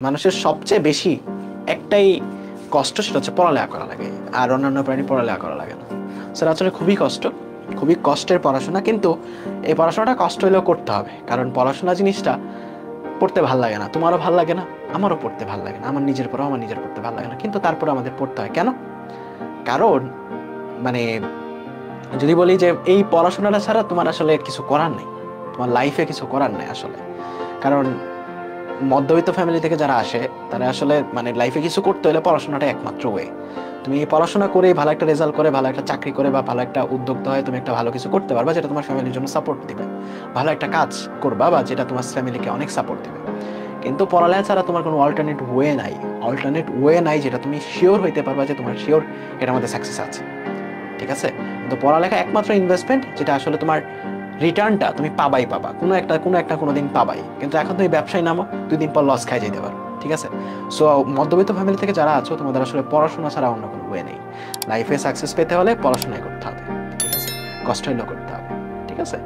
মানুষের সবচেয়ে বেশি একটাই কষ্ট, সেটা হচ্ছে পড়ালেখা করা লাগে, আর অন্যান্য প্রাণী পড়ালেখা করা লাগে না। সেটা আসলে খুবই কষ্টের পড়াশোনা। কিন্তু এই পড়াশোনাটা কষ্ট হলেও করতে হবে, কারণ পড়াশোনা জিনিসটা পড়তে ভাল লাগে না, তোমারও ভাল লাগে না, আমারও পড়তে ভাল লাগে না, আমার নিজের পড়তে ভাল লাগে না, কিন্তু তারপরে আমাদের পড়তে হয়। কেন? কারণ মানে যদি বলি যে এই পড়াশোনাটা ছাড়া তোমার আসলে কিছু করার নেই, তোমার লাইফে কিছু করার নেই আসলে। কারণ মধ্যবিত্ত ফ্যামিলি থেকে যারা আসে তারা আসলে লাইফে কিছু করতে হলে পড়াশোনাটা একমাত্র ওয়ে। তুমি পড়াশোনা করে ভালো একটা রেজাল্ট করে, ভালো একটা চাকরি করে বা ভালো একটা উদ্যোক্তা হয় তুমি একটা ভালো কিছু করতে পারবা, যেটা তোমার ফ্যামিলির জন্য সাপোর্ট দিবে। ভালো একটা কাজ করবা বা যেটা তোমার ফ্যামিলিকে অনেক সাপোর্ট দিবে। কিন্তু পড়ালেখা ছাড়া তোমার কোনো অল্টারনেট ওয়ে নাই যেটা তুমি শিওর হইতে পারবা যে তোমার শিওর এটার মধ্যে সাকসেস আছে। ঠিক আছে? কিন্তু পড়ালেখা একমাত্র ইনভেস্টমেন্ট যেটা আসলে তোমার রিটার্নটা তুমি পাবা, কোনো দিন পাবাই। কিন্তু এখন তুমি ব্যবসায় নামো, 2 দিন পর লস খাই যেতে পারো। ঠিক আছে? সো মধ্যবিত্ত ফ্যামিলি থেকে যারা আছো, তোমাদের আসলে পড়াশোনা ছাড়া অন্য কোনো ওয়ে নেই। লাইফে সাকসেস পেতে হলে পড়াশোনাই করতে হবে। ঠিক আছে? কষ্ট হলেও করতে হবে। ঠিক আছে?